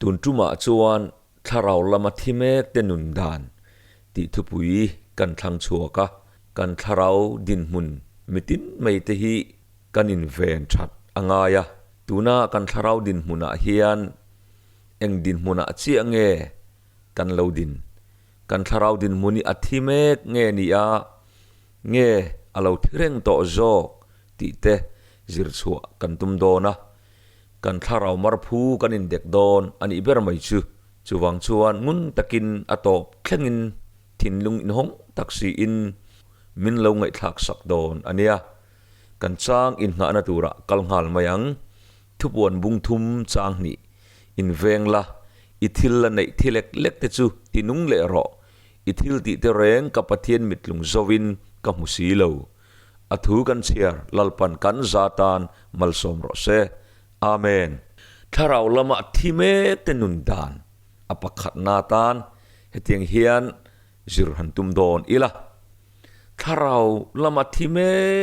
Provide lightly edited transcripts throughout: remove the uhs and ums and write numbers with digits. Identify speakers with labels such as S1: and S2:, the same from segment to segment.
S1: ตุนจุมาจวนถ้าเราละมาที่เมกเตนุนดานติทุปุยกันทางชัวกะกันถ้าเราดินมุนมิตินไม่เตหิกันอินเวนชัดอ่างายะตูน่ากันถ้าเราดินมุนอาเฮียนเอ็งดินมุนอาเจียงเงกันเราดินกันถ้าเราดินมุนีอาทิเมกเงนี่อาเงอาเราที่เร่งต่อโจกติเตจิรชัวกันตุมโดนะกันถ้าเรามารพูกันอินเด็กโดนอันนี้เบอร์ไม่จูวังชวนงุนตะกินอตบแข่งอินทินลุงอินหงตักซีอินมินเราไงทักสักโดนอันเนี้ยกันจ้างอินหานาตูระกัลหัลมายังทุบวันบุงทุมจ้างนี่อินเวงละอิทิลละในที่เล็กเล็กแต่จูที่นุ่งเละรออิทิลติเตเรงกับปะเทียนมิดลุงจวินกับมุสีเลวอัฐุกันเชียร์ลลปันกันซาตานมัลสมรสเซอาเมนถ้าเราละมาที่เมกเตนุนดานอปขัดนาตานเหตียงเฮียนจิรหันตุมโดนอีละถ้าเราละมาที่เม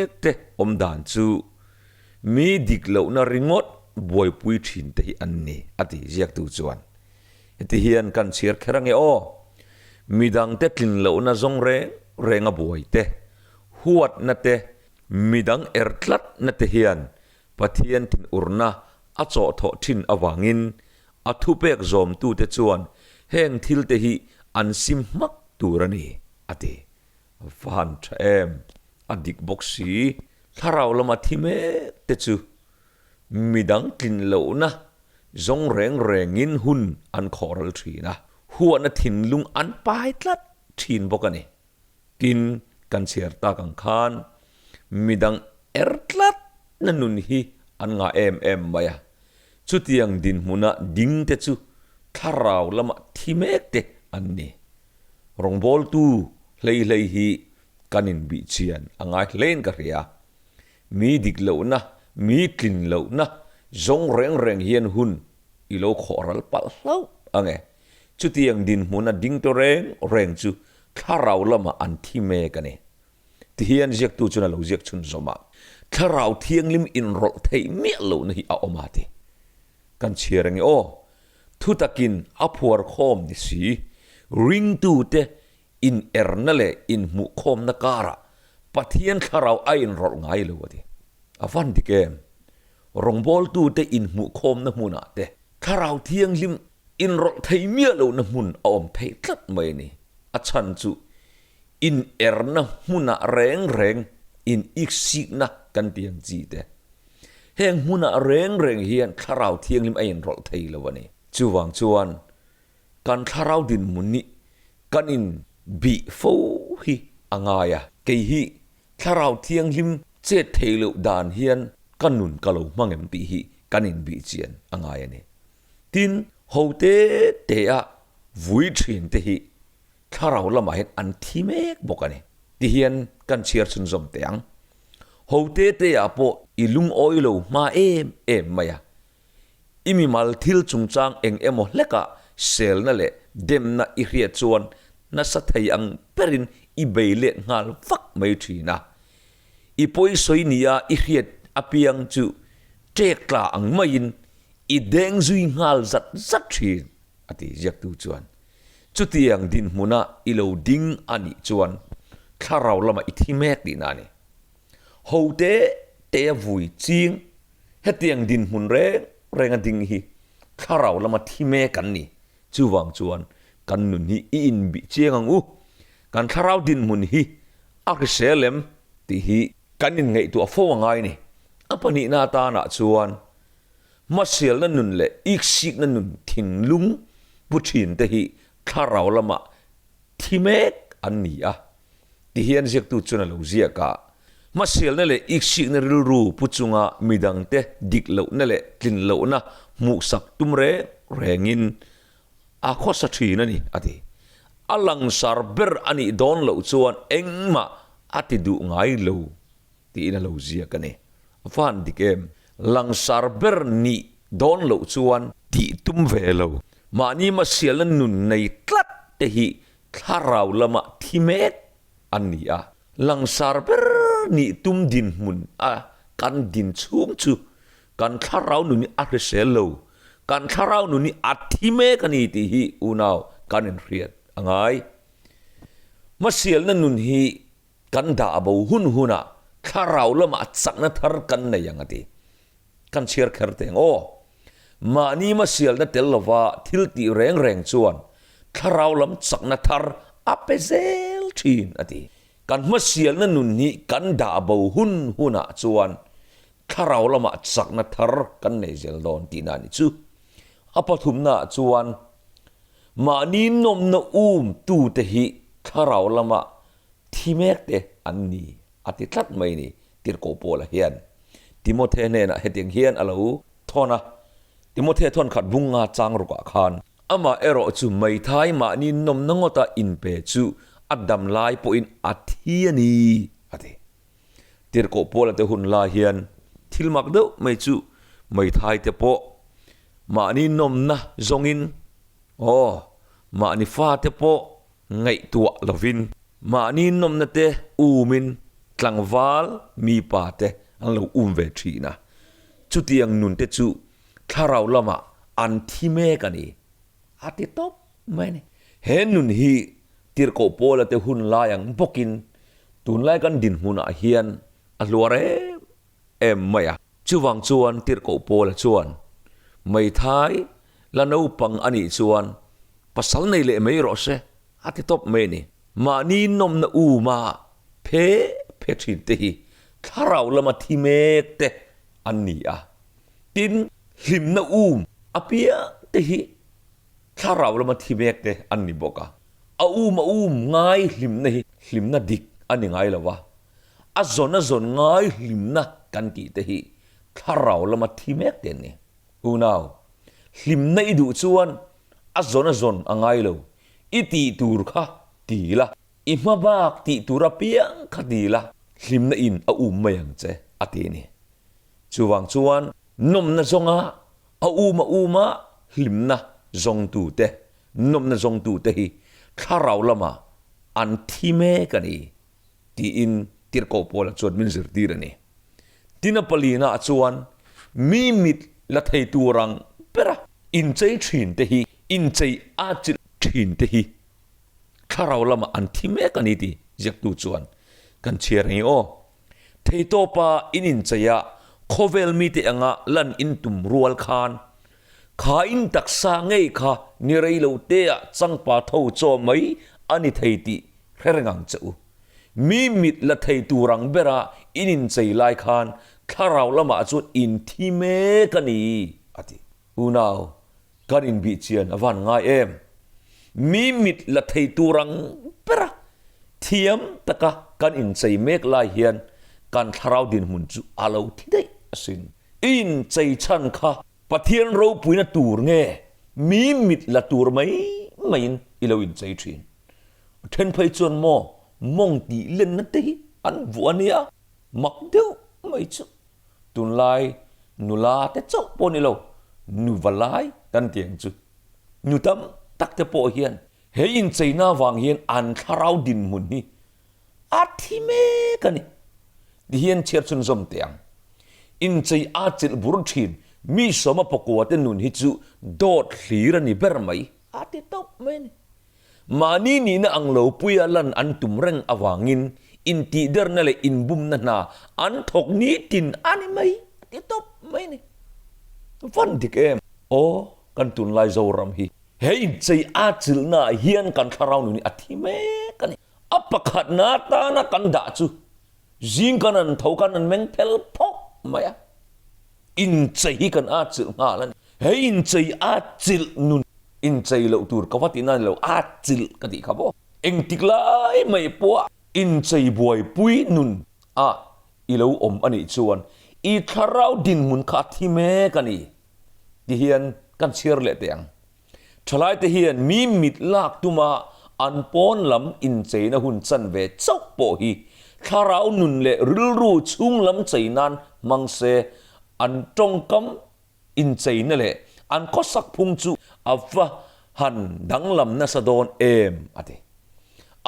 S1: กเตอมดานจูมีดิกเหล่านาริงดบวยปุยถินเตอันนี้อติเจียกตูจวนเหตีเฮียนกันเชียร์แค่รังเอโอมีดังเตกลินเหล่านาจงเรงบวยเตหัวนัเตมีดังเอร์ทลัดนัเตเฮียนปะเทียนทินอุรนาอโจทอทินอวังินอทุเปกโจมตูเตจวนแห่งทิลเตหิอันซิมมักตูรนีอติฟันเทมอดิกบกสีถ้าเราละมาที่เมเตจูมีดังกลินเหลวนะจงแรงงินหุนอันขอรัลทีนะหัวนัทินลุงอันปายตลัดทินบกันนี่กินกันเชียร์ตากังคานมีดังเอร์ตลัดนั่นนุนฮีอันงาเอ็มไปอะชุดยังดินมุนะดิ้งเตจูถ้าเราละมาที่เมกเตอันนี้รองบอลตูเลยฮีกันินบิเชียนอ่างเล่นกันเรียมีดิกเหล่านะมีกลิ่นเหล่านะจงแรงเฮียนหุนอีโลขอรัลปัลเล่าอ่างชุดยังดินมุนะดิ้งตัวแรงจูถ้าเราละมาอันที่เมกันนี่ที่เฮียนเจียกตูจุนเราเจียกชุนสมาถ้าเราเที่ยงลิมอินรถไทยเมียเหล่านี้เอาออกมาทีกันเชียร์งี้โอทุตกินอัพวอร์คอมนี่สิริงตูเตอินเอร์นั่นแหละอินมุคอมนักการะปะเทียนถ้าเราไอ้อินรถง่ายเลยวะทีอฟันดิเกมรองบอลตูเตอินมุคอมนักมุนอะเตถ้าเราเที่ยงลิมอินรถไทยเมียเหล่านักมุนเอาอมไทยตัดไม่นี่อาชันจูอินเอร์นักมุนอะแรงอินอีกสิกนักกันเตียงจีเตแห่งมุนอะแรงเฮียนถ้าเราเที่ยงลิมไอ้อินรถไทยเลยวะนี่จูวังจวนกันถ้าเราดินมุนนี่กันอินบีฟูฮีอ่างายะเกฮีถ้าเราเที่ยงลิมเจ็ดเทลุดานเฮียนกันนุนกะโลมังเอ็มตีฮีกันอินบีเจียนอ่างายะนี่ทินโฮเตเตอะวุยทินเตฮีถ้าเราละมาเห็นอันที่เมกบอกกันนี่ที่เฮียนกันเชียร์สุนทรเตียงโฮเตเตอะโปอีลุงโอยโลมาเอ็มมาyaอิมิมัลทิลจุงจางเอ็งเอโมเล็กะเซลนั่นแหละเดมน่ะอิเรียจวนน่ะสัตย์ยังเปรินอิเบเลงาลฟักไม่ทีนะอีปอยสอยนี่อะอิเรียอภิยังจูเจกลาอังไม่ยินอีเด้งจุยงาลจัดทีอติจักตูจวนจุดที่ยังดินมุนะอิโลดิงอันนี้จวนถ้าเราละมาอิทิเมกดีนานี่โฮเตเตะวุยจิงเฮตียังดินมุนแรงดิ่งฮีถ้าเราละมาที่เมกันนี่จูวังจวนกันนุนฮีอินบิเจียงอูกันถ้าเราดินมุนฮีอักเสเลมที่ฮีกันยังไงตัวฟ้องไงนี่อัปนินาตาหน้าจวนมาเสียลนั่นนุนเละอีกสิกนั่นนุนทิ้งลุงบุชินแต่ฮีถ้าเราละมาที่เมกอันนี้อ่ะที่เฮียนเจกตุจวนเราเจียกะมาเสียนั่นแหละอีกสิ่งนึงรู้พุทธงามีดังเตะดิกเหล่านั่นแหละกลิ่นเหล่านะมุสักตุมแรงอินอาข้อสัตย์นั่นนี่อดีอลังสารเบอร์อันนี้โดนเหล่าจวนเอ็งมาอติดูง่ายเหล่าที่นั่นเหล่าเจียกันนี่ฟันดิเกมลังสารเบอร์นี่โดนเหล่าจวนที่ตุมเวเหล่ามานี่มาเสียแล้วนุนในกลัดเตหิถ้าเราละมาที่เมกอันนี้อ่ะลังสารเบอร์นี่ตุมดินมุนกันดินชุ่มชูกันถ้าเราหนุนอาเรเซลโล กันทาราวนุนี่อัฐิเมกันนี่ที่ฮีอุนาวกันเรียดอังไงมาเสียลนั่นนุนฮีกันด่าบ่หุนหุนะทาราวละมาสักนัทรกันในยังไงที่กันเชียร์แคร์เตงโอมานี่มาเสียลนั่นเตลว่าทิลตีแรงชวนทาราวละสักนัทรอัปเปเซลชีนอดีกันมาเสียลนั่นนุนฮีกันด่าบ่หุนหุนะชวนทาราวละมาสักนัทรกันในเซลโดนตีนานิจูอปทุมนาชวนมานี่นมนาตูเตหิทาราวละมาที่เมกเตอันนี้อาทิตย์ทัดไม่นี่ติดโกโปละเฮียนติโมเทเนนะเฮติงเฮียนอะไรทอนะติโมเททอนขัดบุงงาจางรุกคานอามาเอโรจูไม่ท้ายมานี่นมนงตาอินเปจูอัดดำลายปอินอาทิยนีอาทิติดโกโปละเตหุนลาเฮียนทิลมักเดไม่จูไม่ท้ายเตโปมานี่นมนะจงอินโอ้มานี่ฟ้าเตโปไงตัวลวินมานี่นมนะเตมินกลางวาลมีป่าเตอันเราเวทีนะจุดยังนุนเตจูถ้าเราละมาอันที่เมกันนี่อาทิตย์ตบไม่เนี่ยเห็นนุนฮีติรโกโปละเตหุนลายังพกินตุนไลกันดินหุนอาเฮียนอัลวเรไม่อะจูวังชวนติรโกโปละชวนไม่ท้ายละนูปังอันนี้ชวนภาษาในเล่ไม่รอเสอาทิตย์ตบไม่เนี่ยมานี่นมนะมาเพชินเตหีถ้าเราละมาที่เมกเตอันนี้อ่ะตินหิมนะอเปียเตหีถ้าเราละมาที่เมกเตอันนี้บอกอ่ะมาง่ายหิมนะดิกอันนี้ง่ายละวะจนง่ายหิมนะกันตีเตหีถ้าเราละมาที่เมกเตนี่นาวหิมนะดูชวนจนง่ายเลยอีตีตูร์ค่ะตีละอิมาบากตีตุระเปียงคดีละหิมนะอินไม่ยังเจอตีนี่ชวนนมนะจงมาหิมนะจงตูเตนมนะจงตูเตฮีถ้าเราละมาอันที่เมกันนี่ตีอินติรโกโปละจวดมินซิร์ตีระนี่ตินปลีน่าชวนมีมิดละไทตูรังเประอินใจชินเตฮีอินใจอาจิชินเตฮีถ้าเราละมาอันที่เมกันนี่ดีจักตูจวนกันเชียร์นี่โอเทโตปาอินใจยะโคเวลมีเตงะลันอินตุมรัวลคานข้าอินตักสางไงข้านิเรโลเตะจังปาเท่าโจไม่อันนี้เทติเรื่องงังเจ้ามีมิดละเทตูรังเบระอินใจลายคานถ้าเราละมาจวนอินที่เมกันนี่อดีนาวกันอินบิเชียนอวันง่ายมีมิดละไทตูรังเประเทียมตะกะกันอินใจเมกลายเฮียนกันทาราวดินหุ่นจูอาลาวที่ได้สินอินใจชันค่ะปะเทียนเราปุยนะตูร์เงมีมิดละตูร์ไม่อินอิลาวินใจชินเทนไปจวนมมงตีเล่นนั่นเตะอันวัวเนี่ยมักเดียวไม่จุตุนไลนุลาเตจอกปนิโลนุวลายกันเตียงจุนุตัมตักเตปอเฮียนเฮยินใจน่าวางเฮียนอันทาราวดินมุนนี่อาทิเมกันนี่ดิเฮียนเชียร์ชุนซอมเตียงอินใจอาจิลบุรุชินมีสมปกวดนุนฮิจูโดดหลีรันนี่เบอร์ไม่อาทิตบไม่นี่มานี่นะอังโลปุยลันอันตุมเร่งอวางินอินตีเดอร์นั่นเลยอินบุมนั่นนาอันทกนี้ตินอันนี้ไม่อาทิตบไม่นี่วันที่เกมโอ้กันตุนไลโซรัมฮีเฮ้ยใจอาจิลน่าเฮียนกันทาราวนุนี่อาทิเมกันนี่อัปขัดนาตานะกันด่าจูจิงกันนั้นเท่ากันนั้นแมงเพลพกไม่อะอินใจกันอาจิลงาลันเฮ้ยอินใจอาจิลนุนอินใจเราตูร์กวัตินันเราอาจิลกันดีครับบ่เอ็งติกลายไม่ปัวอินใจบวยปุยนุนอีเราอันนี้ชวนอีทาราวดินมุนขาที่เมกันนี่ที่เฮียนกันเชียร์เละเตียงทลายที่เฮียนมีมิดลากตุมาอันปอนลำอินใจนะหุ่นจันเวจกโปฮีทาราวนุนเละรู้ชุ่งลำใจนั้นมังเสอันตรงกำอินใจนั่นแหละอันก็สักพุงจูอัฟะหันดังลำนัสโดนอะดิ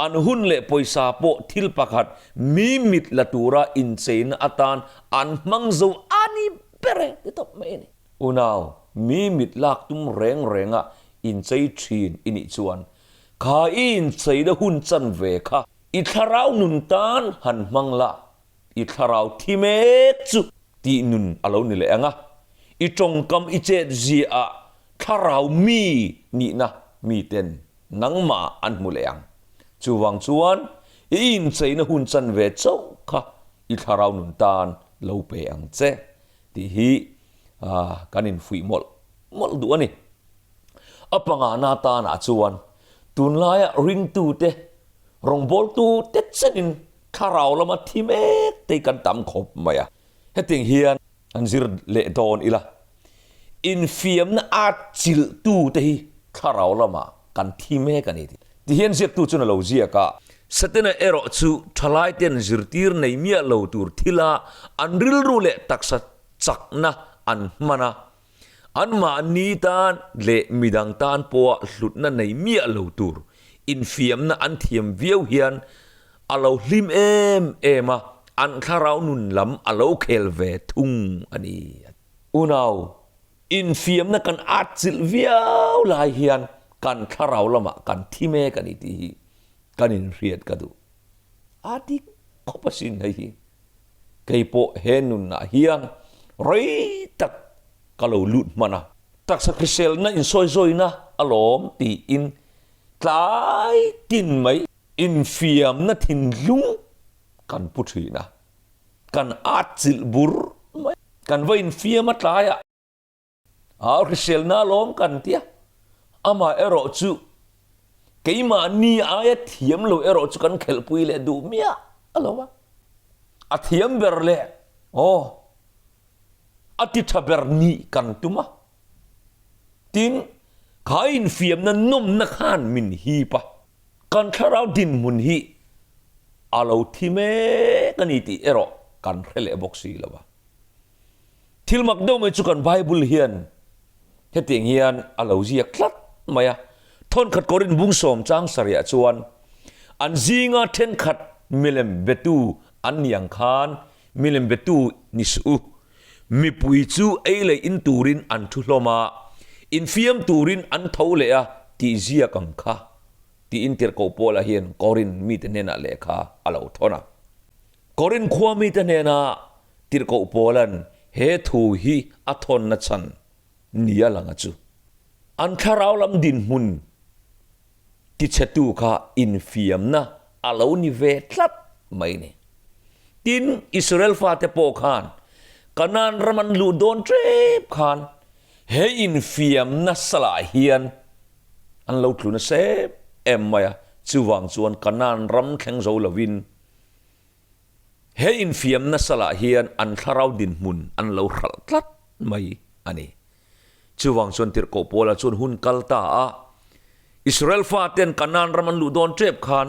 S1: อันหุ่นเละปอยซาโปทิลปักหัดมีมิดละตูระอินเซนอัตานอันมังโซอันนี้เปรย์ที่ตบไม่เนี่ยนาว มีมิดลากตุ้มแรงแรงอ่ะอินใจทีนอินิจวนข้าอินใจเดหุ่นจันเวค่ะอิทาราวนุนตานหันมังละอิทาราวที่เมจุตีนุนอารมณ์นี่แหละงะอิจงกำอิเจจีอะทาราวมีนี่นะมีเต็นนังมาอันมุเลงจูวังจวนอินใจนะหุ่นจันเวเจ้าค่ะอิทาราวนุนตานเลวเปียงเจที่ฮีกันอินฟุยมอลดูอันนี้อปังอานาตานาจวนตุนลายริงตูเตรองบอลตูเตเซนินทาราวละมาที่เมกเตกันตามขบมาอะเฮติงเฮียนอันซิรเลตอนอีละอินฟิมนะอาจิลตูเตฮีทาราวละมากันที่เมกันนี่ที่เฮียนเสียตูจุนเราเจียกะสเตนเอโรจูทลายเตนจิรตีร์ในเมียเราตูร์ทิลาอันริลรูเลตักสัจจักนะอันมานะอันมานีตานเลมิดังตานปัวหลุดนั่นในเมียเหลาตูร์อินฟิมนะอันเทียมเวียวเฮียนอาเลาลิมเอมาอันข้าเรานุนลำอาเลาเคลเวทุงอันนี้อุณาวอินฟิมนะกันอาจิลเวียวลายเฮียนกันข้าเราละมากันที่เมกันอีทีกันอินเรียดกันดูอาทิคบสินให้ไกโปเฮนุนนะเฮียนไรตักkalau lut mana tak sakrisel na in soi na alom ti in tlai tin mai in fiam na thin lung kan puthi na kan atil bur mai kan va in fiam atlai a krisel na lom kan tia ama ero chu keima ni aya thiam lo ero chu kan khel pui le du mia aloma a thiam berle oh ati taberni kan tuma tin kain fiam na nom na khan min hi pa kan tharau din mun hi alo thime kani ti ero kan rele boxi lawa thil mak do me chu kan bible hian heting hian alo zia klat maya thon khat korin bung som chang saria chuan an zinga then khat milem betu an yang khan milem betu nisu mi pui chu eile in turin an thu hloma in fiam turin an thole a ti zia kang kha ti inter ko pola hian korin mi te nena lekha alo thona korin khwa mi te nena tir ko polan he thu hi a thon na chan nia langa chu an tharau lam din mun ti chetu kha in fiam na alo ni ve tlat mai ne tin Israel fa te po khan kanan raman lu don trep khan he in fiam na sala hian an lo tlu na se em maya chuwang chuan kanan ram kheng zo lovin he in fiam na sala hian an tharau din mun an lo khal tlat mai ani chuwang chuan tir ko pola chuan hun kalta a Israel fa ten kanan raman lu don trep khan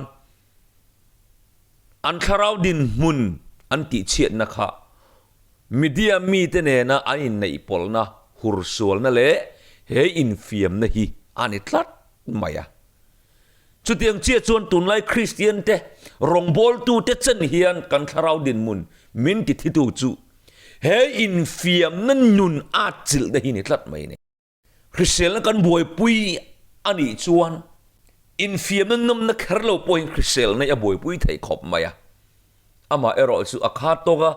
S1: an tharau din mun an ti chiat na kha media mi te ne na ain nei pol na hursual na le he in fiam na hi ani tlat maya chutiang chia chuan tun lai Christian te rong bol tu te chen hian kan tharau din mun min ti thitu chu he in fiam na nun a chil da hi ni tlat mai ne Christian kan boy pui ani chuan in fiam na nom na kherlo point Christian na ya boy pui thai khop maya ama ero chu akha toga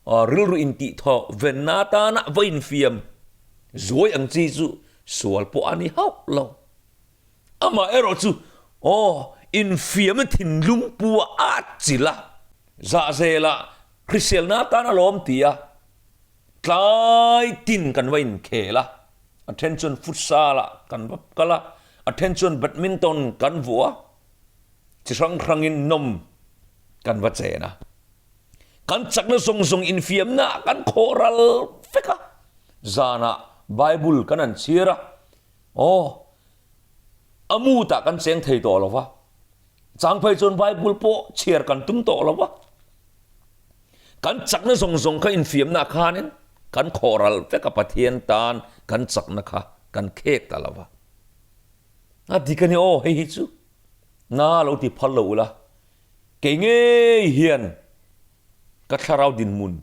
S1: rilru inti tho venata na vain fiam zoi ang chi chu sual po ani hau lo ama ero chu in fiam thin lung pu a chila za zela Chrisel na ta na lom tia tlai tin kan vain khela attention futsal kan vap kala attention badminton kan vua chi sang krangin nom kan va chena kan chakna song in fiam na kan khoral feka zana bible kan an chira amu ta kan cheng thei to lawa chang phai chon bible po chiar kan tum to lawa kan chakna song kha in fiam na khanin kan khoral feka pathian tan kan chakna kha kan khek ta lawa a dikani hei hi chu na lo ti phal lo la ke nge hian ka tharau din mun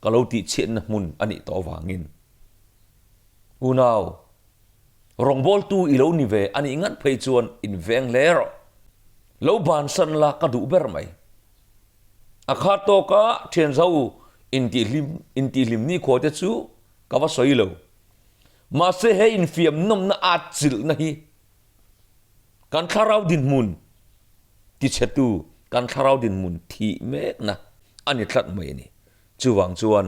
S1: kalau ti chen na mun ani to wangin unau rong bol tu ilo ni ve ani ingat phei chuan in veng lero lo ban san la ka du ber mai akha to ka thian zau in ti lim ni kho te chu ka wa soi lo ma se he in fiam nom na at chil na hi kan tharau din mun ti chetu kan tharau din mun thi mek na ani thlat mai ni chuwang chuan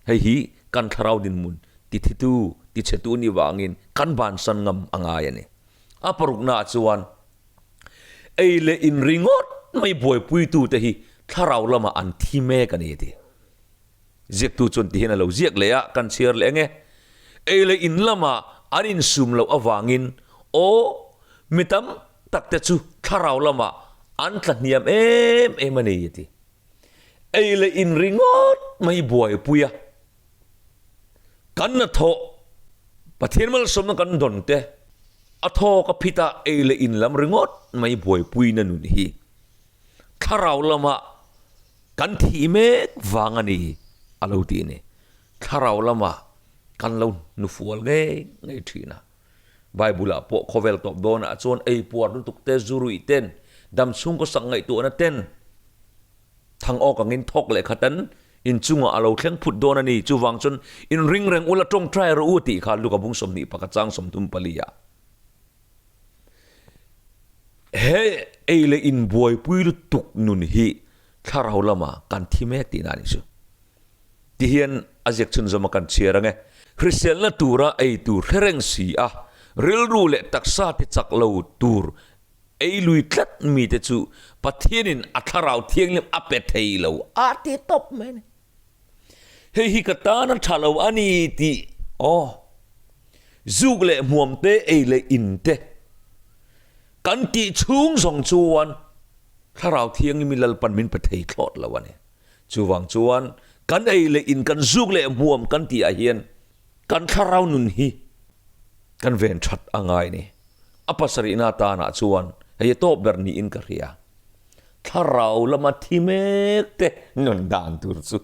S1: hei hi kan tharau din mun ti thitu ti chetu ni wangin kan ban san ngam angai ani aparuk na chuan eile in ringot mai boy pui tu te hi tharau lama an thi me kan ni ti zek tu chon ti hena lo ziak le ya kan chiar le nge eile in lama anin sum lo awangin o mitam takte chu tharau lama an tlatniam em ani ti eile in ringot mai boy puya kan na tho pathian mal som na kan don te atho ka phita eile in lam ringot mai boy pui na nun hi tharau lama kan thi me wangani alo ti ne tharau lama kan lo nu fual nge ngai thina bible po khovel top don a chon ei puar tuk te zurui ten dam chung ko sang ngai tu na ten thang o ka ngin thok le khatan in chunga alo thleng phut don ani chuwang chon in ring reng ula tong try ro uti kha luka bung som ni pakachang som tum palia he eile in boy puilu tuk nun hi tharau lama kan thime ti na ni su ti hian ajek chun zoma kan chiarange christian la tura ei tur hereng si a ril ru le taksa ti chak lo tur ei lui tlat mi te chu pathianin atharau thianglim ape thei lo a ti top men hei hi katana thalo ani ti zug le muam te eile in te kan ti chung song chuan tharau thiang mi lal pan min pathei thlot lawane chuwang chuan kan eile in kan zug le muam kan ti a hian kan tharau nun hi kan ven that angai ni apasari na ta na chuan hei to berni in ka ria tharau lama thimek te non dan tur chu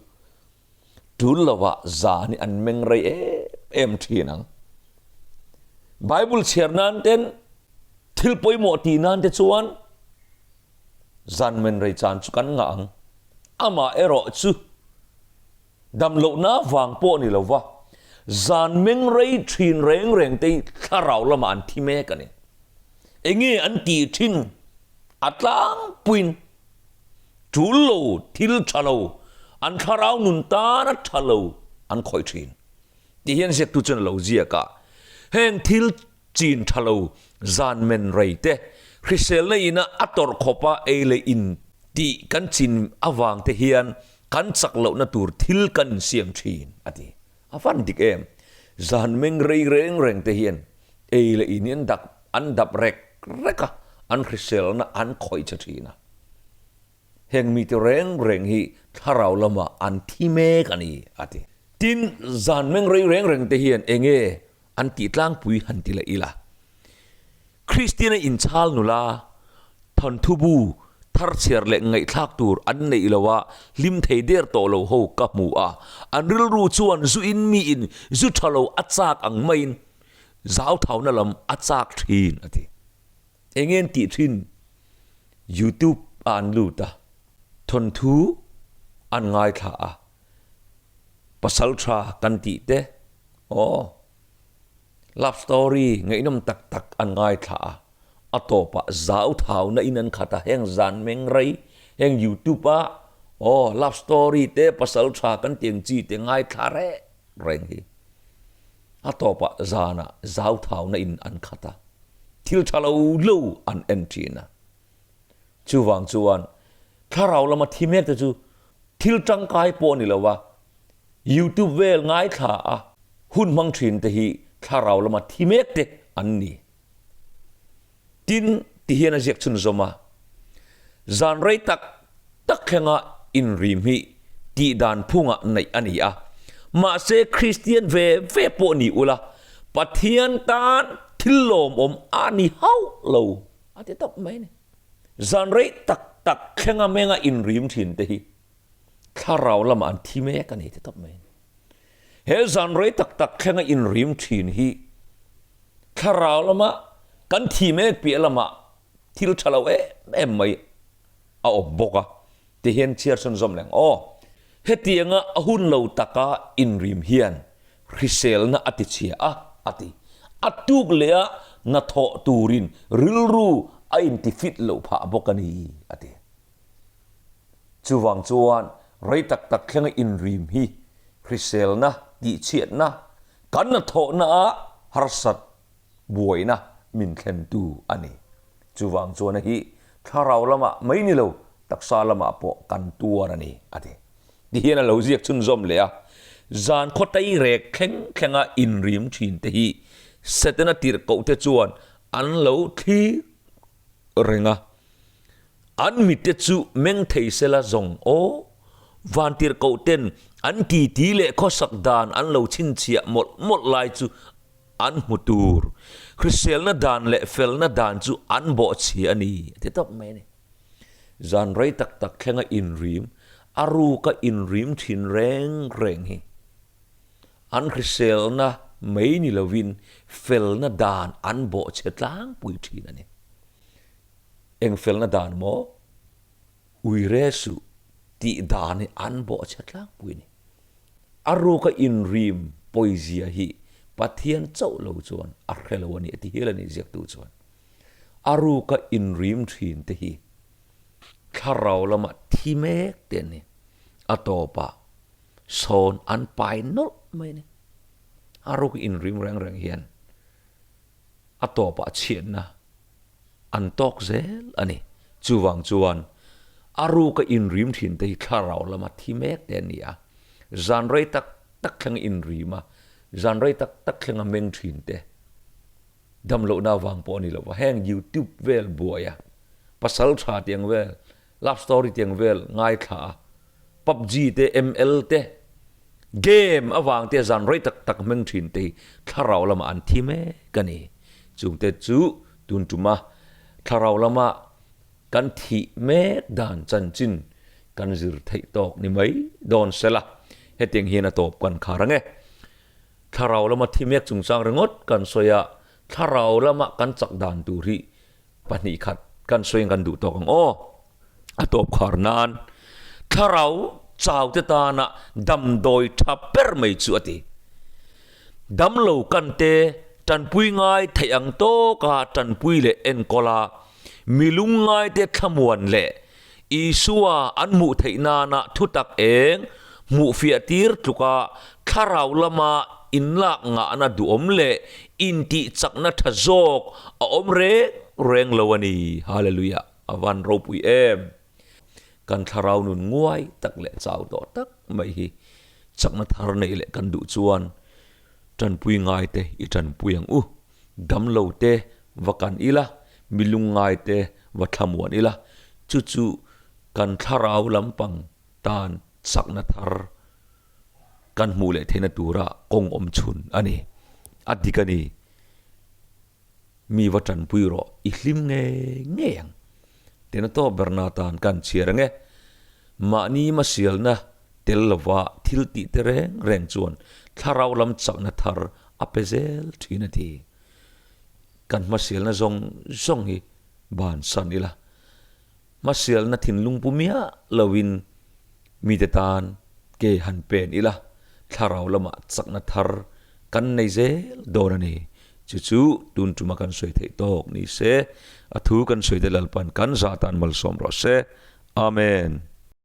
S1: tulawa zani an meng rei em thinang bible chernan ten thil poi mo ti nan te chuan zan men rei chan chu kan nga ang ama ero chu dam lo na wang po ni lo wa zan meng rei thin reng reng te tharau lama an thi me ka ni enge an ti thin atlang puin tulo thil thalo an tharau nun ta na thalo an khoi thin ti hian zek tu chen lo zia ka heng thil chin thalo zan men rei te chrisel na ina ator khopa eile in ti kan chin awang te hian kan chak lo na tur thil kan siam thin ati afan dik em zan meng rei reng reng te hian eile in dak an dap reka an chrisel na an khoi cha thina heng mi te reng reng hi tharau lama an thi me kani ati tin zan meng rei reng reng te hian enge an ti tlang pui han ti la ila christian in chal nula thon thubu thar cher le ngai thak tur an nei lawa lim thei der to lo ho ka mu a an ril ru chuan zu in mi in zu thalo achak ang main zau thau na lam achak thin ati engen ti thin youtube an lu ta thon thu an ngai tha a pasal tha kan ti te love story ngai nom tak tak an ngai tha atopa zau thau na inan khata heng zan meng rei heng youtube a love story te pasal tha kan tiang chi te ngai tha re reng hi atopa zana zau thau na in an khata thil thalo lo an entina chuwang chuan tharau lama thimek te chu thil tangkai po ni lawa youtube vel ngai tha a hun mang thin te hi tharau lama thimek te an ni tin ti hian a zek chun zoma zan rei tak khenga in rim hi ti dan phunga nei ani a ma se christian ve po ni ula pathian tan thillom ani hau lo ati top mai ne zan rei tak khenga menga in rim thin te hi tharau lama an thi me ka ni te top mai เฮซันไรตักตักแค่งอินริมทีนฮีข้าราวละมะกันทีเมกเปียละมะที่รู้ชะลาไม่เอาบกะที่เห็นเชียร์ชนจอมแหลงเฮตียงะหุ่นเหลาตะกาอินริมเฮียนริเซลนะอติเชียอติอตุกเลียนะทอตูรินริลรูอินติฟิตเหลาพะบกันีอติจูวังจวนไรตักตักแค่งอินริมฮีริเซลนะดิเชียนะกันนะทอนะฮาร์สัตบวยนะมินเคนตูอันนี้จูวังจวนนะฮีถ้าเราละมะไม่นี่เราตักซาละมะปอกันตัวนั่นนี่อติที่เห็นเราเรียกชุนจอมเลยจานขดไตเรกแข็งอินริมชินเตฮีเสตนาตีร์เก่าเตจวนอันเราที่เริงอันมิเตจูเมงเทเซลาจงวันตีร์เก่าเต็นอันกีตีเล่ข้อสักดานอันเราชินเชียหมดลายจูอันมุตูร์คริสเซลนาดานเล่เฟลนาดานจูอันบ่เชียนี่ที่ตบไหมเนี่ยจานไรตักแข็งอินริมอารูก็อินริมชินแรงฮีอันคริสเซลนะไม่นี่ละวินเฟลนะดานอันบ่เช็ดล้างปุยทีนั่นเนี่ยเอ็งเฟลนะดานโมอุยเรสุตีดานเนี่ยอันบ่เช็ดล้างปุยนี่อารูก็อินริมปอยเซียฮีปัทเทียนเจ้าเหล่าจวนอัครเลวันนี้ที่เฮลันนี่เจียกตัวจวนอารูก็อินริมชินเตฮีข้าเราละมาที่เมกเตียนนี่อัตโตปะโซนอันไปนลไม่เนี่ยอารุกอินริมแรงเฮียนอัตโตปะเชียนนะอันตอกเซลอันนี้จูวังจวนอารุกอินริมถิ่นแต่ข้าเราละมาที่เมกเตียนนี่จานไรตักแข่งอินริมาจานไรตักแข่งเมงถิ่นเตดำโลนาวังปอนี่ละว่าแห้งยูทูบเวลบัวภาษาชาติยังเวลลับสตอรี่ยังเวลง่ายขาพับจีเต ML เตเกมอวางเตจานไรตักเมงถิ่นเตถ้าเราละมาอันที่เมกันนี่จุงเตจูตุนจุมาถ้าเราละมากันที่เมดานจันจินกันจิรไทยตอกนี่ไหมโดนเสละเหตุยังเฮียนตบกันขารังถ้าเราละมาที่เมกจุงสร้างรงดกันสวยถ้าเราละมากันจักดานตูรีปนิขัดกันสวยกันดูตอกงตบขารนานถ้าเราเจ้าเตตานะดำโดยทับเปิร์ไม่จุดที่ดำเหลากันเตจันปุยง่ายทยังโตกาจันปุยเลเอ็นกอลามิลุงง่ายเตขมวนเลอีสัวอันมุทัยนานะทุตักเองมุฟิอาตีร์ทุกะข้าเราละมาอินละงานะดูอมเลอินติจักนะทะโจกอมเรงลวนีฮาเลลูยาอวันรูปุยกันทาราวนุนงวยตักเละเจ้าต่อตักไม่ฮีจักนัทหารในเละกันดุจวนจันปุยง่ายเตอีจันปุยยังดำเหลาเตวักันอีละมิลุงง่ายเตวัฒมวนอีละจู่กันทาราวลำปังตานจักนัทหารกันมูเละเทนตูระกงอมชุนอันนี้อดีกันนี้มีวัจันปุยรออิลิมเงี้ยเทนโตเบอร์นาตานกันเชียร์เงมานี่มาเสียลนะเทลวะทิลติเตเรงจวนถ้าเราลำจักนัทร์อเปเซลทีนาทีกันมาเสียลนะจงฮีบานสันอีละมาเสียลนะทินลุงปุมียลวินมีเตตานเกหันเป็นอีละถ้าเราละมาจักนัทร์กันในเซลโดนนี่จู่ตุนจุมากันสวยเทตอกนี่เสอทูกันสวยเดลปันกันซาตานมัลสอมรอเสอาเมน